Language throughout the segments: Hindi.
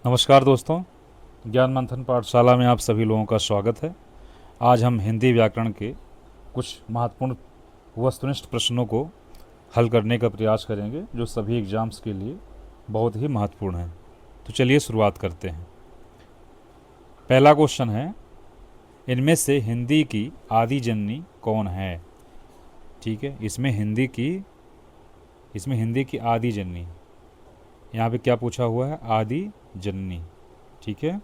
नमस्कार दोस्तों, ज्ञान मंथन पाठशाला में आप सभी लोगों का स्वागत है। आज हम हिंदी व्याकरण के कुछ महत्वपूर्ण वस्तुनिष्ठ प्रश्नों को हल करने का प्रयास करेंगे जो सभी एग्जाम्स के लिए बहुत ही महत्वपूर्ण है। तो चलिए शुरुआत करते हैं। पहला क्वेश्चन है, इनमें से हिंदी की आदि जननी कौन है? ठीक है, इसमें हिंदी की आदि जननी, यहाँ पे क्या पूछा हुआ है? आदि जननी। ठीक है,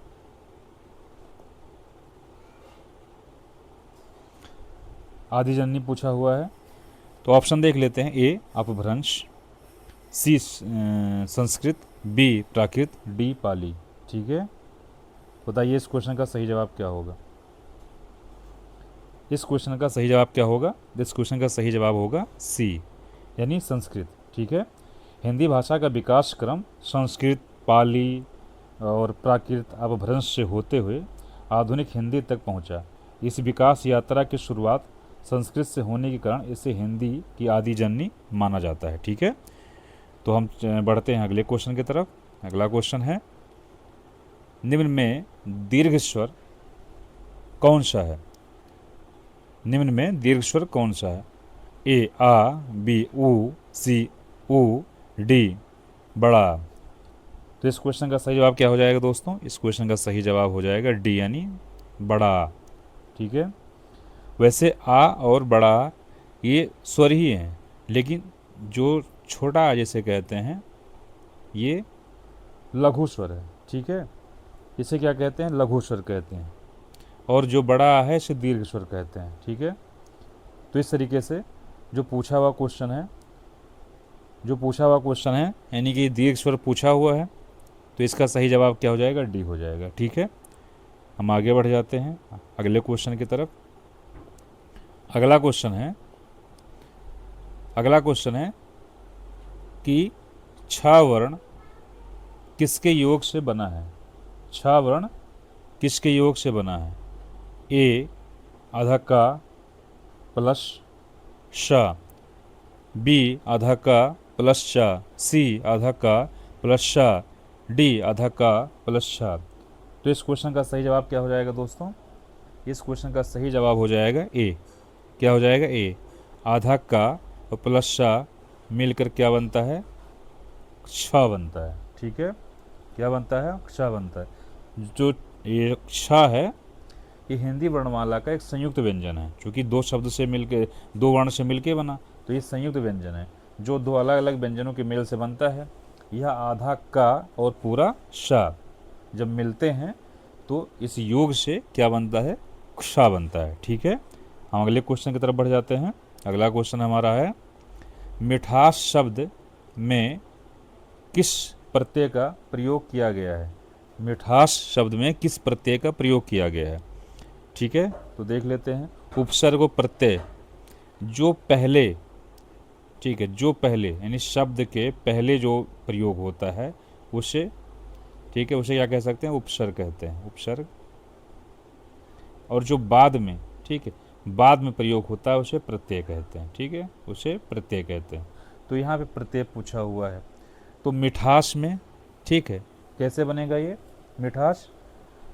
आदि जननी पूछा हुआ है। तो ऑप्शन देख लेते हैं। ए अपभ्रंश, सी संस्कृत, बी प्राकृत, डी पाली। ठीक है, बताइए इस क्वेश्चन का सही जवाब क्या होगा? इस क्वेश्चन का सही जवाब क्या होगा? इस क्वेश्चन का सही जवाब होगा सी, यानी संस्कृत। ठीक है, हिंदी भाषा का विकास क्रम संस्कृत, पाली और प्राकृत अपभ्रंश से होते हुए आधुनिक हिंदी तक पहुंचा। इस विकास यात्रा की शुरुआत संस्कृत से होने के कारण इसे हिंदी की आदि जननी माना जाता है। ठीक है, तो हम बढ़ते हैं अगले क्वेश्चन की तरफ। अगला क्वेश्चन है, निम्न में दीर्घ स्वर कौन सा है? निम्न में दीर्घ स्वर कौन सा है? ए आ, बी ऊ, सी ऊ, डी बड़ा। तो इस क्वेश्चन का सही जवाब क्या हो जाएगा दोस्तों? इस क्वेश्चन का सही जवाब हो जाएगा डी, यानी बड़ा। ठीक है, वैसे आ और बड़ा ये स्वर ही हैं, लेकिन जो छोटा जैसे कहते हैं ये लघु स्वर है। ठीक है, इसे क्या कहते हैं? लघु स्वर कहते हैं। और जो बड़ा है इसे दीर्घ स्वर कहते हैं। ठीक है, तो इस तरीके से जो पूछा हुआ क्वेश्चन है, यानी कि दीर्घ स्वर पूछा हुआ है, तो इसका सही जवाब क्या हो जाएगा? डी हो जाएगा। ठीक है, हम आगे बढ़ जाते हैं अगले क्वेश्चन की तरफ। अगला क्वेश्चन है कि छह वर्ण किसके योग से बना है? छह वर्ण किसके योग से बना है? ए आधा का प्लस श, बी आधा का प्लस श, सी आधा का प्लस श, डी आधा का प्लस श। तो इस क्वेश्चन का सही जवाब क्या हो जाएगा दोस्तों? इस क्वेश्चन का सही जवाब हो जाएगा ए। क्या हो जाएगा? ए। आधा का और प्लस श मिलकर क्या बनता है? क्ष बनता है। ठीक है, क्या बनता है? क्ष बनता है। जो ये क्ष है ये हिंदी वर्णमाला का एक संयुक्त व्यंजन है, क्योंकि दो शब्द से मिलके, दो वर्ण से मिलके बना, तो ये संयुक्त व्यंजन है जो दो अलग अलग व्यंजनों के मेल से बनता है। यह आधा का और पूरा श जब मिलते हैं तो इस योग से क्या बनता है? क्ष बनता है। ठीक है, हम अगले क्वेश्चन की तरफ बढ़ जाते हैं। अगला क्वेश्चन हमारा है, मिठास शब्द में किस प्रत्यय का प्रयोग किया गया है? मिठास शब्द में किस प्रत्यय का प्रयोग किया गया है? ठीक है, तो देख लेते हैं। उपसर्ग और प्रत्यय जो पहले, ठीक है, जो पहले यानी शब्द के पहले जो प्रयोग होता है उसे, ठीक है, उसे क्या कह सकते हैं? उपसर्ग कहते हैं, उपसर्ग। और जो बाद में, ठीक है, बाद में प्रयोग होता है उसे प्रत्यय कहते हैं। ठीक है, उसे प्रत्यय कहते हैं। तो यहाँ पे प्रत्यय पूछा हुआ है, तो मिठास में, ठीक है, कैसे बनेगा ये मिठास?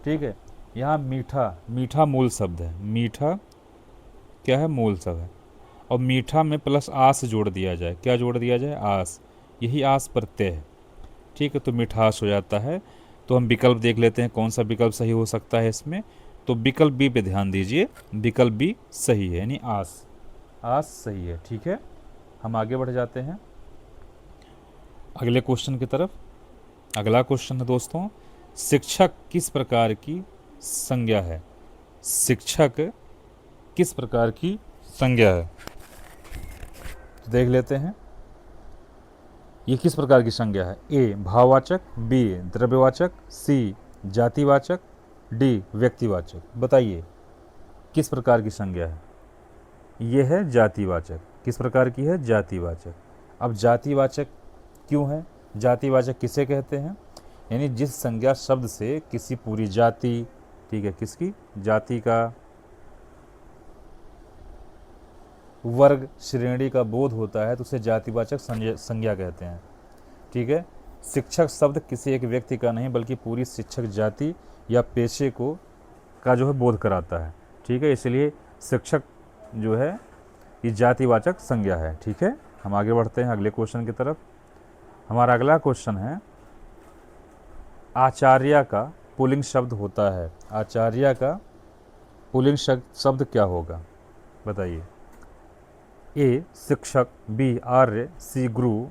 ठीक है, यहाँ मीठा, मीठा मूल शब्द है। मीठा क्या है? मूल शब्द है। और मीठा में प्लस आस जोड़ दिया जाए। क्या जोड़ दिया जाए? आस। यही आस प्रत्यय है। ठीक है, तो मिठास हो जाता है। तो हम विकल्प देख लेते हैं कौन सा विकल्प सही हो सकता है इसमें। तो विकल्प बी पे ध्यान दीजिए, विकल्प बी सही है, यानी आस, आस सही है। ठीक है, हम आगे बढ़ जाते हैं अगले क्वेश्चन की तरफ। अगला क्वेश्चन है दोस्तों, शिक्षक किस प्रकार की संज्ञा है? शिक्षक किस प्रकार की संज्ञा है? तो देख लेते हैं ये किस प्रकार की संज्ञा है। ए भाववाचक, बी द्रव्यवाचक, सी जातिवाचक, डी व्यक्तिवाचक। बताइए किस प्रकार की संज्ञा है? ये है जातिवाचक। किस प्रकार की है? जातिवाचक। अब जातिवाचक क्यों है? जातिवाचक किसे कहते हैं? यानी जिस संज्ञा शब्द से किसी पूरी जाति, ठीक है, किसकी जाति का, वर्ग, श्रेणी का बोध होता है तो उसे जातिवाचक संज्ञा कहते हैं। ठीक है, शिक्षक शब्द किसी एक व्यक्ति का नहीं बल्कि पूरी शिक्षक जाति या पेशे को का जो है बोध कराता है। ठीक है, इसलिए शिक्षक जो है ये जातिवाचक संज्ञा है। ठीक है, हम आगे बढ़ते हैं अगले क्वेश्चन की तरफ। हमारा अगला क्वेश्चन है आचार्य का पुल्लिंग शब्द होता है। आचार्य का पुल्लिंग शब्द क्या होगा बताइए। ए शिक्षक, बी आर्य, सी गुरु,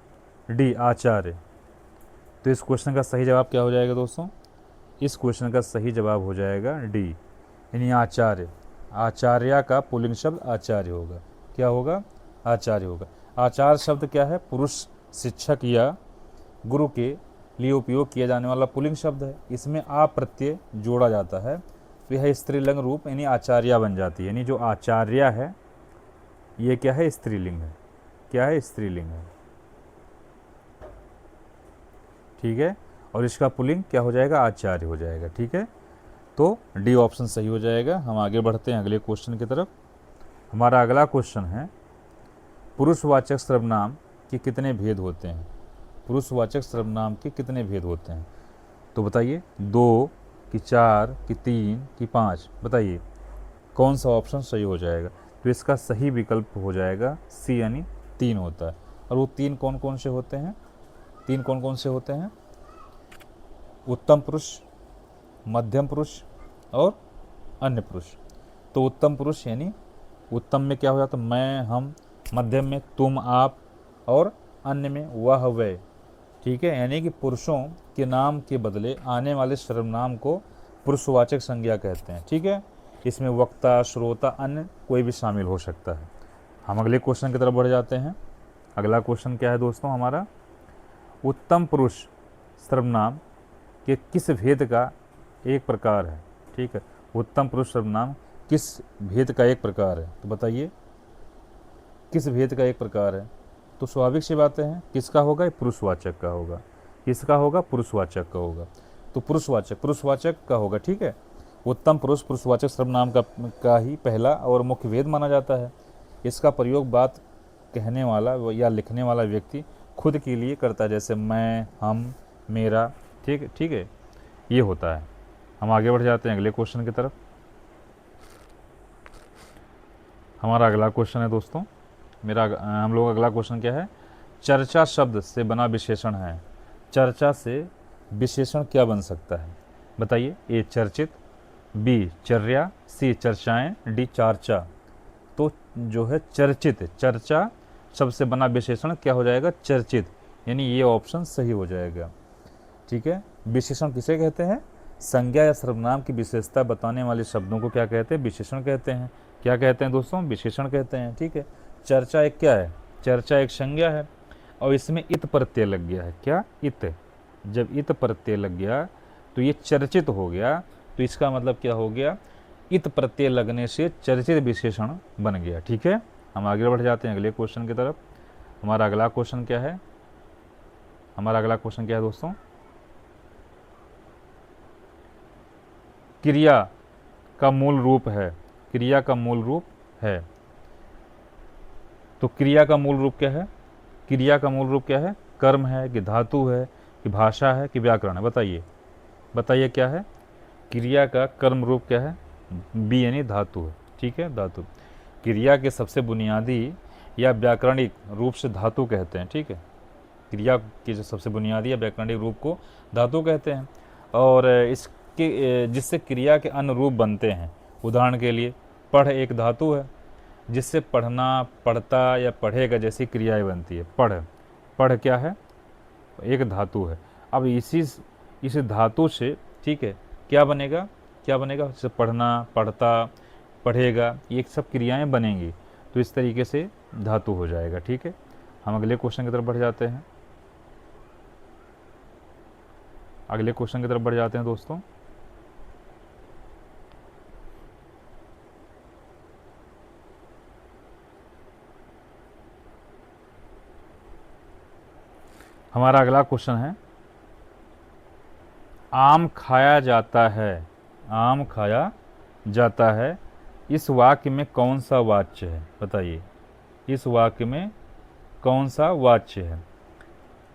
डी आचार्य। तो इस क्वेश्चन का सही जवाब क्या हो जाएगा दोस्तों? इस क्वेश्चन का सही जवाब हो जाएगा डी, यानी आचार्य। आचार्य का पुल्लिंग शब्द आचार्य होगा। क्या होगा? आचार्य होगा। आचार्य शब्द क्या है? पुरुष शिक्षक या गुरु के लिए उपयोग किया जाने वाला पुल्लिंग शब्द है। इसमें आ प्रत्यय जोड़ा जाता है तो यह स्त्रीलिंग रूप यानी आचार्य बन जाती है। यानी जो आचार्य है ये क्या है? स्त्रीलिंग है। क्या है? स्त्रीलिंग है। ठीक है, और इसका पुल्लिंग क्या हो जाएगा? आचार्य हो जाएगा। ठीक है, तो डी ऑप्शन सही हो जाएगा। हम आगे बढ़ते हैं अगले क्वेश्चन की तरफ। हमारा अगला क्वेश्चन है पुरुषवाचक सर्वनाम के कितने भेद होते हैं? पुरुषवाचक सर्वनाम के कितने भेद होते हैं? तो बताइए, 2 कि 4 कि 3 कि 5? बताइए कौन सा ऑप्शन सही हो जाएगा? तो इसका सही विकल्प हो जाएगा सी, यानी 3 होता है। और वो 3 कौन कौन से होते हैं? 3 कौन कौन से होते हैं? उत्तम पुरुष, मध्यम पुरुष और अन्य पुरुष। तो उत्तम पुरुष यानी उत्तम में क्या हो जाता है? मैं, हम, मध्यम में तुम, आप, और अन्य में वह, वह। ठीक है, यानी कि पुरुषों के नाम के बदले आने वाले सर्वनाम को पुरुषवाचक संज्ञा कहते हैं। ठीक है, इसमें वक्ता, श्रोता, अन्य कोई भी शामिल हो सकता है। हम अगले क्वेश्चन की तरफ बढ़ जाते हैं। अगला क्वेश्चन क्या है दोस्तों हमारा? उत्तम पुरुष सर्वनाम के किस भेद का एक प्रकार है? ठीक है, उत्तम पुरुष सर्वनाम किस भेद का एक प्रकार है? तो बताइए किस भेद का एक प्रकार है? तो स्वाभाविक सी बातें हैं, किसका होगा? पुरुषवाचक का होगा। किसका होगा? पुरुषवाचक का होगा। तो पुरुषवाचक का होगा। ठीक है, उत्तम पुरुष पुरुषवाचक सर्वनाम का ही पहला और मुख्य भेद माना जाता है। इसका प्रयोग बात कहने वाला या लिखने वाला व्यक्ति खुद के लिए करता है, जैसे मैं, हम, मेरा। ठीक है, ये होता है। हम आगे बढ़ जाते हैं अगले क्वेश्चन की तरफ। हमारा अगला क्वेश्चन है दोस्तों, हम लोग अगला क्वेश्चन क्या है? चर्चा शब्द से बना विशेषण है। चर्चा से विशेषण क्या बन सकता है? बताइए। ए चर्चित, बी चर्या, सी चर्चाएं, डी चार्चा। तो जो है चर्चित, चर्चा शब्द से बना विशेषण क्या हो जाएगा? चर्चित, यानी ये ऑप्शन सही हो जाएगा। ठीक है, विशेषण किसे कहते हैं? संज्ञा या सर्वनाम की विशेषता बताने वाले शब्दों को क्या कहते हैं? विशेषण कहते हैं। क्या कहते हैं दोस्तों? विशेषण कहते हैं। ठीक है, चर्चा एक क्या है? चर्चा एक संज्ञा है और इसमें इत प्रत्यय लग गया है। क्या? इत। जब इत प्रत्यय लग गया तो ये चर्चित हो गया। तो इसका मतलब क्या हो गया? इत प्रत्यय लगने से चर्चित विशेषण बन गया। ठीक है, हम आगे बढ़ जाते हैं अगले क्वेश्चन की तरफ। हमारा अगला क्वेश्चन क्या है? दोस्तों? क्रिया का मूल रूप है। क्रिया का मूल रूप है। तो क्रिया का मूल रूप क्या है? क्रिया का मूल रूप क्या है? कर्म है कि धातु है कि भाषा है कि व्याकरण है? बताइए क्या है? क्रिया का कर्म रूप क्या है? बी, यानी धातु है। ठीक है, धातु। क्रिया के सबसे बुनियादी या व्याकरणिक रूप से धातु कहते हैं। ठीक है, क्रिया के जो सबसे बुनियादी या व्याकरणिक रूप को धातु कहते हैं। और इसके जिससे क्रिया के अन्य रूप बनते हैं। उदाहरण के लिए पढ़ एक धातु है जिससे पढ़ना, पढ़ता या पढ़ेगा जैसी क्रियाएं बनती है। पढ़ क्या है? एक धातु है। अब इस धातु से, ठीक है, क्या बनेगा? जैसे पढ़ना, पढ़ता, पढ़ेगा, ये सब क्रियाएं बनेंगी। तो इस तरीके से धातु हो जाएगा। ठीक है, हम अगले क्वेश्चन की तरफ बढ़ जाते हैं। दोस्तों। हमारा अगला क्वेश्चन है आम खाया जाता है। आम खाया जाता है, इस वाक्य में कौन सा वाच्य है? बताइए, इस वाक्य में कौन सा वाच्य है?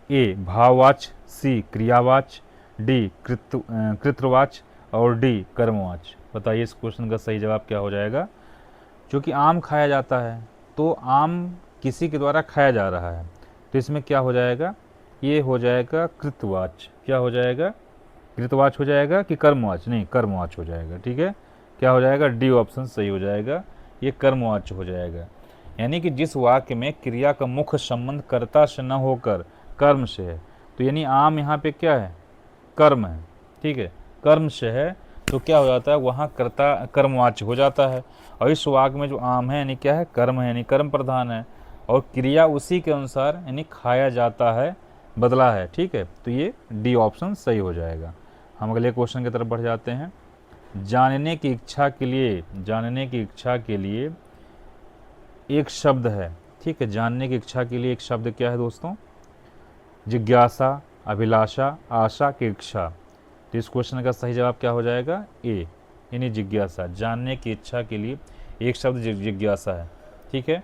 ए भाववाच, सी क्रियावाच, डी कृतवाच और डी कर्मवाच। बताइए इस क्वेश्चन का सही जवाब क्या हो जाएगा। क्योंकि आम खाया जाता है तो आम किसी के द्वारा खाया जा रहा है, तो इसमें क्या हो जाएगा, ये हो जाएगा कृतवाच। क्या हो जाएगा, कृतवाच हो जाएगा कि कर्मवाच, नहीं कर्मवाच हो जाएगा। ठीक है, क्या हो जाएगा, डी ऑप्शन सही हो जाएगा, ये कर्मवाच हो जाएगा। यानी कि जिस वाक्य में क्रिया का मुख्य संबंध कर्ता से न होकर कर्म से है, तो यानी आम यहाँ पे क्या है, कर्म है। ठीक है, कर्म से है तो क्या हो जाता है, वहाँ कर्ता कर्मवाच्य हो जाता है। और इस वाक्य में जो आम है यानी क्या है, कर्म है, यानी कर्म प्रधान है, और क्रिया उसी के अनुसार यानी खाया जाता है बदला है। ठीक है, तो ये डी ऑप्शन सही हो जाएगा। हम अगले क्वेश्चन की तरफ बढ़ जाते हैं। जानने की इच्छा के लिए, जानने की इच्छा के लिए एक शब्द है। ठीक है, जानने की इच्छा के लिए एक शब्द क्या है दोस्तों, जिज्ञासा, अभिलाषा, आशा की इच्छा। तो इस क्वेश्चन का सही जवाब क्या हो जाएगा, ए यानी जिज्ञासा। जानने की इच्छा के लिए एक शब्द जिज्ञासा है। ठीक है,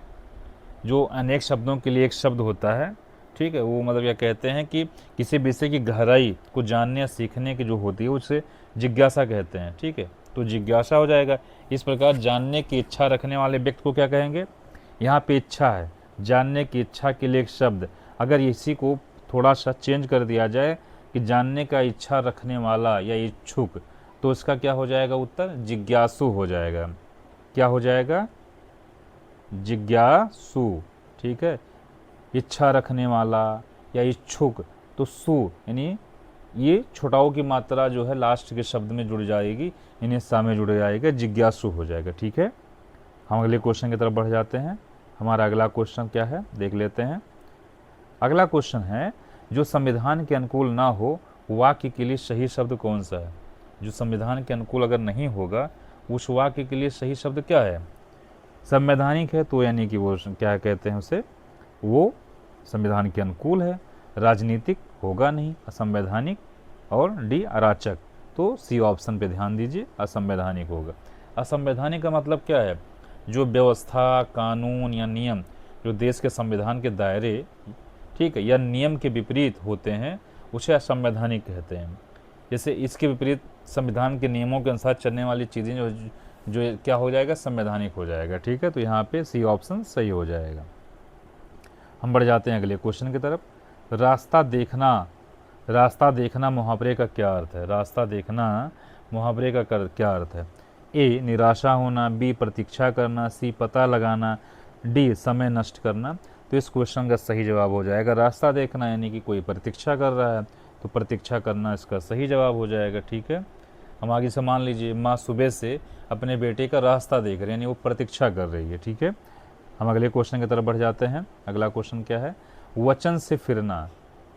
जो अनेक शब्दों के लिए एक शब्द होता है, ठीक है, वो मतलब यह कहते हैं कि किसी विषय की गहराई को जानने या सीखने की जो होती है उसे जिज्ञासा कहते हैं। ठीक है, तो जिज्ञासा हो जाएगा। इस प्रकार जानने की इच्छा रखने वाले व्यक्ति को क्या कहेंगे, यहाँ पे इच्छा है, जानने की इच्छा के लिए एक शब्द, अगर इसी को थोड़ा सा चेंज कर दिया जाए कि जानने का इच्छा रखने वाला या इच्छुक, तो इसका क्या हो जाएगा उत्तर, जिज्ञासु हो जाएगा। क्या हो जाएगा, जिज्ञासु। ठीक है, इच्छा रखने वाला या इच्छुक, तो सु यानी ये छोटाओं की मात्रा जो है लास्ट के शब्द में जुड़ जाएगी, यानी सा में जुड़ जाएगा, जिज्ञासु हो जाएगा। ठीक है, हम अगले क्वेश्चन की तरफ बढ़ जाते हैं। हमारा अगला क्वेश्चन क्या है देख लेते हैं। अगला क्वेश्चन है, जो संविधान के अनुकूल ना हो वाक्य के लिए सही शब्द कौन सा है। जो संविधान के अनुकूल अगर नहीं होगा उस वाक्य के लिए सही शब्द क्या है, संवैधानिक है, तो यानी कि वो क्या कहते हैं उसे, वो संविधान के अनुकूल है। राजनीतिक होगा नहीं, असंवैधानिक, और डी अराचक। तो सी ऑप्शन पे ध्यान दीजिए, असंवैधानिक होगा। असंवैधानिक का मतलब क्या है, जो व्यवस्था, कानून या नियम जो देश के संविधान के दायरे, ठीक है, या नियम के विपरीत होते हैं उसे असंवैधानिक कहते हैं। जैसे इसके विपरीत संविधान के नियमों के अनुसार चलने वाली चीज़ें जो क्या हो जाएगा, संवैधानिक हो जाएगा। ठीक है, तो यहाँ पे सी ऑप्शन सही हो जाएगा। हम बढ़ जाते हैं अगले क्वेश्चन की तरफ। रास्ता देखना, रास्ता देखना मुहावरे का क्या अर्थ है। रास्ता देखना मुहावरे का क्या अर्थ है। ए निराशा होना, बी प्रतीक्षा करना, सी पता लगाना, डी समय नष्ट करना। तो इस क्वेश्चन का सही जवाब हो जाएगा रास्ता देखना, यानी कि कोई प्रतीक्षा कर रहा है तो प्रतीक्षा करना इसका सही जवाब हो जाएगा। ठीक है, हम आगे से मान लीजिए माँ सुबह से अपने बेटे का रास्ता देख रहे हैं, यानी वो प्रतीक्षा कर रही है। ठीक है, हम अगले क्वेश्चन की तरफ बढ़ जाते हैं। अगला क्वेश्चन क्या है, वचन से फिरना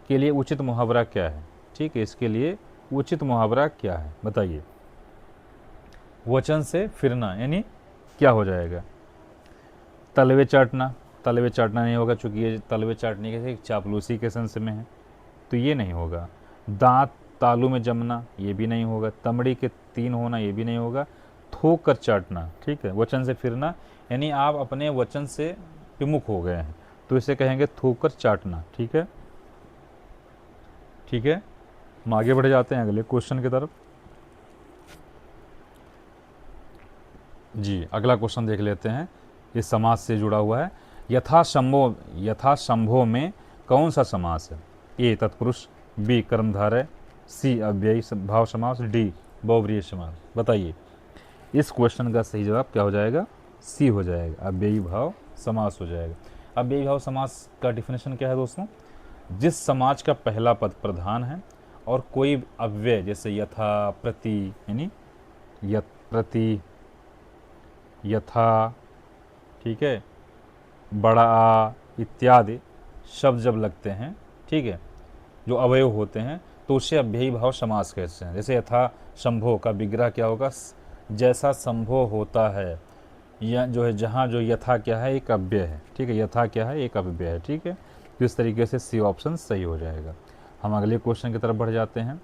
के लिए उचित मुहावरा क्या है। ठीक है, इसके लिए उचित मुहावरा क्या है बताइए। वचन से फिरना यानी क्या हो जाएगा, तलवे चाटना। तलवे चाटना नहीं होगा, चूंकि ये तलवे चाटने के चापलूसी के सेंस में है, तो ये नहीं होगा। दांत तालू में जमना, ये भी नहीं होगा। तमड़ी के तीन होना, ये भी नहीं होगा। थूक कर चाटना, ठीक है, वचन से फिरना यानी आप अपने वचन से विमुख हो गए हैं, तो इसे कहेंगे थूक कर चाटना। ठीक है, ठीक है, हम आगे बढ़ जाते हैं अगले क्वेश्चन की तरफ। जी, अगला क्वेश्चन देख लेते हैं, ये समास से जुड़ा हुआ है। यथासंभव, यथासंभव में कौन सा समास है। ए तत्पुरुष, बी कर्मधारय, सी अव्ययी भाव समास, डी बहुव्रीहि समास। बताइए इस क्वेश्चन का सही जवाब क्या हो जाएगा, सी हो जाएगा, अव्ययी भाव समास हो जाएगा। अव्ययी भाव समास का डिफिनेशन क्या है दोस्तों, जिस समाज का पहला पद प्रधान है और कोई अव्यय जैसे यथा, प्रति, यानी यत, प्रति, यथा, ठीक है, बड़ा आ इत्यादि शब्द जब लगते हैं, ठीक है, जो अवयव होते हैं, तो उसे अव्ययी भाव समास कहते हैं। जैसे यथा संभव का विग्रह क्या होगा, जैसा संभव होता है, या जो है जहाँ जो यथा क्या है, एक अव्यय है। ठीक है, यथा क्या है, एक अव्यय है। ठीक है, तो इस तरीके से सी ऑप्शन सही हो जाएगा। हम अगले क्वेश्चन की तरफ बढ़ जाते हैं।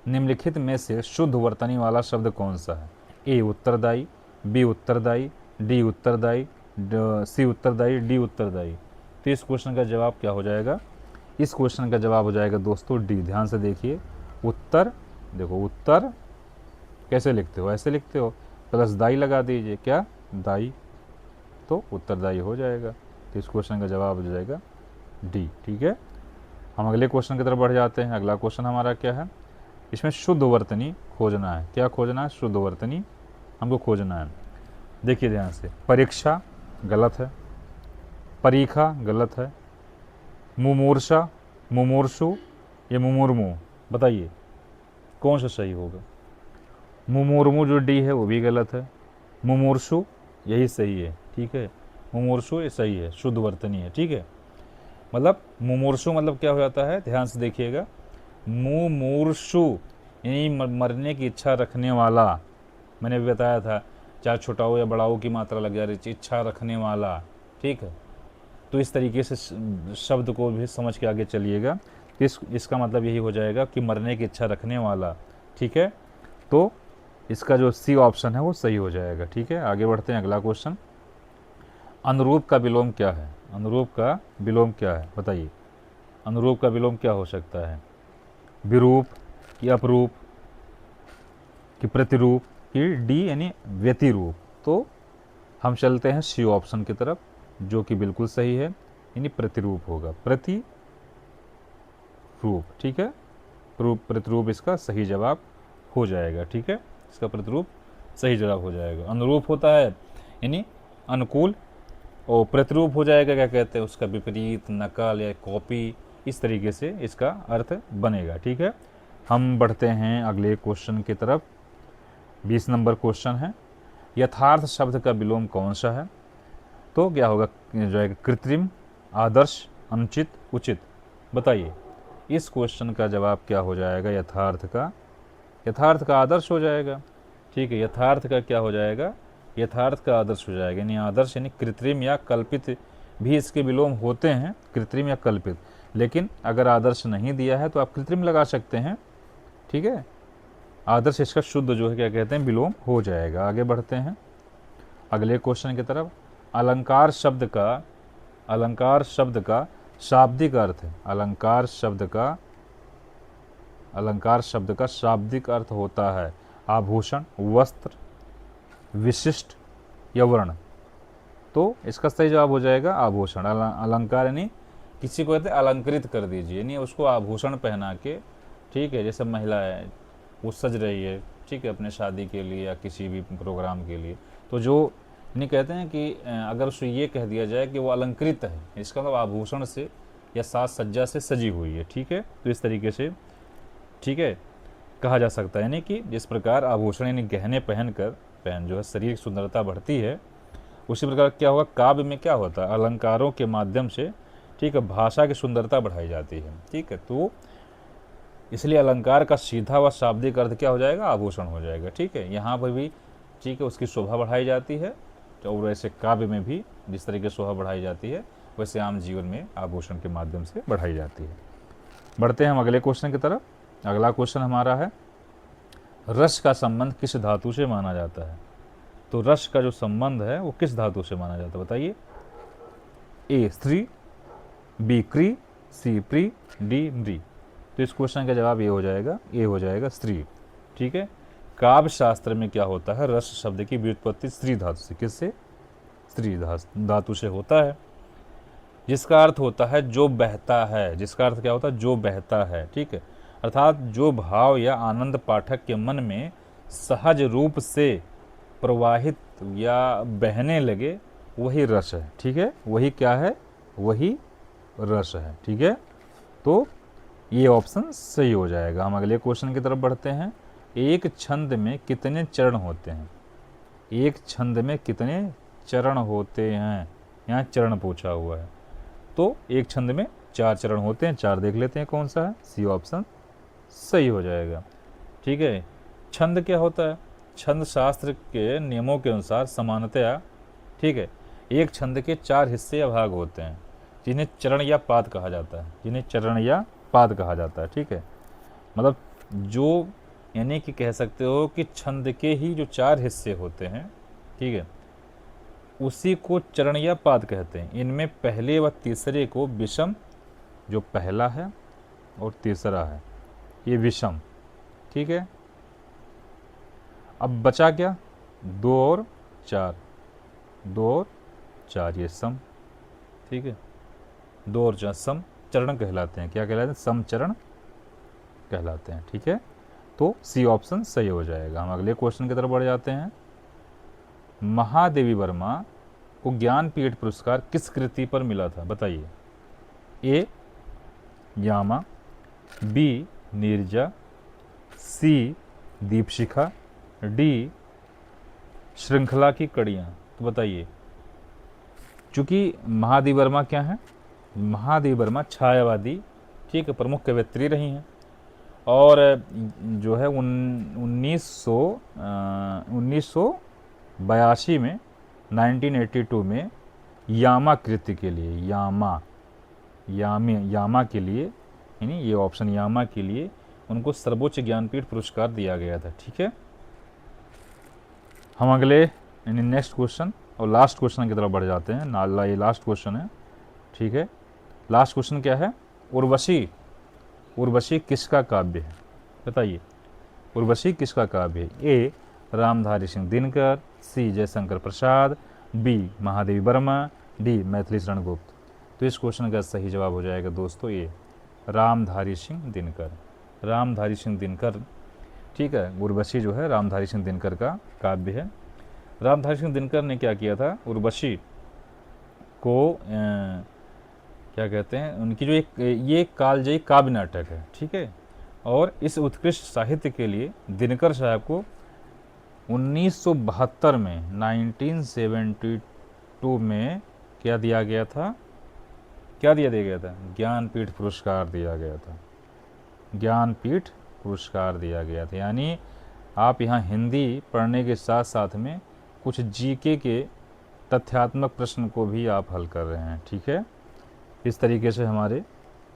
निम्नलिखित में से शुद्ध वर्तनी वाला शब्द कौन सा है। ए उत्तरदायी, बी उत्तरदायी, डी उत्तरदायी, सी उत्तरदायी, डी उत्तरदायी। तो इस क्वेश्चन का जवाब क्या हो जाएगा, इस क्वेश्चन का जवाब हो जाएगा दोस्तों डी। ध्यान से देखिए, उत्तर, देखो उत्तर कैसे लिखते हो, ऐसे लिखते हो, प्लस दाई लगा दीजिए, क्या दाई, तो उत्तरदायी हो जाएगा। तो इस क्वेश्चन का जवाब हो जाएगा डी। ठीक है, हम अगले क्वेश्चन की तरफ बढ़ जाते हैं। अगला क्वेश्चन हमारा क्या है, इसमें शुद्ध वर्तनी खोजना है। क्या खोजना है, शुद्ध वर्तनी हमको खोजना है। देखिए ध्यान से, परीक्षा गलत है, परीक्षा गलत है, मुमूर्षा, मुमूर्षु, ये मुमुर्मु, बताइए कौन सा सही होगा। मुमुर्मु जो डी है वो भी गलत है, मुमूर्षु यही सही है। ठीक है, मुमूर्षु ये सही है, शुद्ध वर्तनी है। ठीक है, मतलब मुमूर्षु मतलब क्या हो जाता है, ध्यान से देखिएगा, मुमूर्षु यानी मरने की इच्छा रखने वाला। मैंने भी बताया था, चाहे छोटा हो या बड़ा हो की मात्रा लग जा रही है, इच्छा रखने वाला। ठीक है, तो इस तरीके से शब्द को भी समझ के आगे चलिएगा। तो इसका मतलब यही हो जाएगा कि मरने की इच्छा रखने वाला। ठीक है, तो इसका जो सी ऑप्शन है वो सही हो जाएगा। ठीक है, आगे बढ़ते हैं, अगला क्वेश्चन, अनुरूप का विलोम क्या है। अनुरूप का विलोम क्या है, बताइए। अनुरूप का विलोम क्या हो सकता है, विरूप कि अपरूप कि प्रतिरूप कि डी यानी व्यतिरूप। तो हम चलते हैं सी ऑप्शन की तरफ, जो कि बिल्कुल सही है, यानी प्रतिरूप होगा, प्रतिरूप। ठीक है, प्रतिरूप इसका सही जवाब हो जाएगा। ठीक है, इसका प्रतिरूप सही जवाब हो जाएगा। अनुरूप होता है यानी अनुकूल, और प्रतिरूप हो जाएगा क्या कहते हैं, उसका विपरीत, नकल या कॉपी, इस तरीके से इसका अर्थ बनेगा। ठीक है, हम बढ़ते हैं अगले क्वेश्चन की तरफ। 20 नंबर क्वेश्चन है, यथार्थ शब्द का विलोम कौन सा है। तो क्या होगा, जो है कृत्रिम, आदर्श, अनुचित, उचित, बताइए। इस क्वेश्चन का जवाब क्या हो जाएगा, यथार्थ का, यथार्थ का आदर्श हो जाएगा। ठीक है, यथार्थ का क्या हो जाएगा, यथार्थ का आदर्श हो जाएगा। यानी आदर्श यानी कृत्रिम या कल्पित भी इसके विलोम होते हैं, कृत्रिम या कल्पित, लेकिन अगर आदर्श नहीं दिया है तो आप कृत्रिम लगा सकते हैं। ठीक है, आदर्श इसका शुद्ध जो है क्या कहते हैं, विलोम हो जाएगा। आगे बढ़ते हैं अगले क्वेश्चन की तरफ। अलंकार शब्द का, अलंकार शब्द का शाब्दिक अर्थ है। अलंकार शब्द का, अलंकार शब्द का शाब्दिक अर्थ होता है आभूषण, वस्त्र, विशिष्ट या वर्ण। तो इसका सही जवाब हो जाएगा आभूषण। अलंकार यानी किसी को कहते हैं अलंकृत कर दीजिए, यानी उसको आभूषण पहना के। ठीक है, जैसे महिला है वो सज रही है, ठीक है, अपने शादी के लिए या किसी भी प्रोग्राम के लिए, तो जो नहीं कहते हैं कि अगर उसको ये कह दिया जाए कि वो अलंकृत है, इसका मतलब आभूषण से या साज सज्जा से सजी हुई है। ठीक है, तो इस तरीके से, ठीक है, कहा जा सकता है। यानी कि जिस प्रकार आभूषण यानी गहने पहन जो है शरीर की सुंदरता बढ़ती है, उसी प्रकार क्या होगा, काव्य में क्या होता है, अलंकारों के माध्यम से, ठीक है, भाषा की सुंदरता बढ़ाई जाती है। ठीक है, तो इसलिए अलंकार का सीधा व शाब्दिक अर्थ क्या हो जाएगा, आभूषण हो जाएगा। ठीक है, यहाँ पर भी, ठीक है, उसकी शोभा बढ़ाई जाती है, और वैसे काव्य में भी जिस तरीके से शोभा बढ़ाई जाती है, वैसे आम जीवन में आभूषण के माध्यम से बढ़ाई जाती है। बढ़ते हैं हम अगले क्वेश्चन की तरफ। अगला क्वेश्चन हमारा है, रस का संबंध किस धातु से माना जाता है। तो रस का जो संबंध है वो किस धातु से माना जाता है, बताइए। ए स्त्री, बी क्री, सी प्री, डी मृ। तो इस क्वेश्चन का जवाब ये हो जाएगा, ए हो जाएगा स्त्री। ठीक है, काव्य शास्त्र में क्या होता है, रस शब्द की व्युत्पत्ति स्त्री धातु से, किससे, स्त्री धातु से होता है, जिसका अर्थ होता है जो बहता है। जिसका अर्थ क्या होता है, जो बहता है। ठीक है, अर्थात जो भाव या आनंद पाठक के मन में सहज रूप से प्रवाहित या बहने लगे, वही रस है। ठीक है, वही क्या है, वही रस है। ठीक है, तो ये ऑप्शन सही हो जाएगा। हम अगले क्वेश्चन की तरफ बढ़ते हैं। एक छंद में कितने चरण होते हैं। एक छंद में कितने चरण होते हैं, यहाँ चरण पूछा हुआ है। तो एक छंद में 4 चरण होते हैं। 4 देख लेते हैं कौन सा है, सी ऑप्शन सही हो जाएगा। ठीक है, छंद क्या होता है, छंद शास्त्र के नियमों के अनुसार समानतया, ठीक है, एक छंद के 4 हिस्से या भाग होते हैं, जिन्हें चरण या पाद कहा जाता है, जिन्हें चरण या पाद कहा जाता है। ठीक है, मतलब जो, यानी कि कह सकते हो कि छंद के ही जो 4 हिस्से होते हैं, ठीक है, उसी को चरण या पाद कहते हैं। इनमें पहले व तीसरे को विषम जो पहला है और तीसरा है ये विषम, ठीक है। अब बचा क्या, 2 और 4, 2 और 4 ये सम, ठीक है। 2 और 4 सम चरण कहलाते हैं, क्या कहलाते हैं, सम चरण कहलाते हैं, ठीक है। तो सी ऑप्शन सही हो जाएगा। हम अगले क्वेश्चन की तरफ बढ़ जाते हैं। महादेवी वर्मा को ज्ञानपीठ पुरस्कार किस कृति पर मिला था, बताइए। ए यामा, बी नीरजा, सी दीपशिखा, डी श्रृंखला की कड़ियाँ। तो बताइए, चूंकि महादेवी वर्मा क्या है, महादेवी वर्मा छायावादी, ठीक है, प्रमुख कवयित्री रही हैं। और जो है 1982 में 1982 में यामा कृति के लिए, यामा के लिए, यानी ये ऑप्शन यामा के लिए उनको सर्वोच्च ज्ञानपीठ पुरस्कार दिया गया था, ठीक है। हम अगले यानी नेक्स्ट क्वेश्चन और लास्ट क्वेश्चन की तरफ बढ़ जाते हैं। नाला ये लास्ट क्वेश्चन है, ठीक है। लास्ट क्वेश्चन क्या है, उर्वशी किसका काव्य है, बताइए। उर्वशी किसका काव्य है। ए रामधारी सिंह दिनकर, सी जयशंकर प्रसाद, बी महादेवी वर्मा, डी मैथिली शरण गुप्त। तो इस क्वेश्चन का सही जवाब हो जाएगा दोस्तों ए रामधारी सिंह दिनकर, रामधारी सिंह दिनकर, ठीक है। उर्वशी जो है रामधारी सिंह दिनकर का काव्य है। रामधारी सिंह दिनकर ने क्या किया था, उर्वशी को क्या कहते हैं, उनकी जो ये कालजयी काव्य नाटक है, ठीक है। और इस उत्कृष्ट साहित्य के लिए दिनकर साहब को 1972 में 1972 में क्या दिया गया था, क्या दिया गया था, ज्ञानपीठ पुरस्कार दिया गया था, ज्ञानपीठ पुरस्कार दिया गया था। यानी आप यहाँ हिंदी पढ़ने के साथ साथ में कुछ जीके के तथ्यात्मक प्रश्न को भी आप हल कर रहे हैं, ठीक है। इस तरीके से हमारे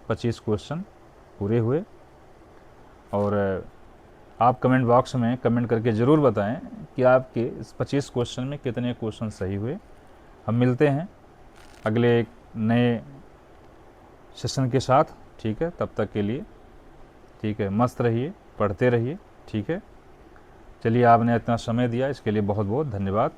25 क्वेश्चन पूरे हुए। और आप कमेंट बॉक्स में कमेंट करके ज़रूर बताएं कि आपके इस 25 क्वेश्चन में कितने क्वेश्चन सही हुए। हम मिलते हैं अगले एक नए सेशन के साथ, ठीक है। तब तक के लिए, ठीक है, मस्त रहिए, पढ़ते रहिए, ठीक है। चलिए, आपने इतना समय दिया इसके लिए बहुत बहुत धन्यवाद।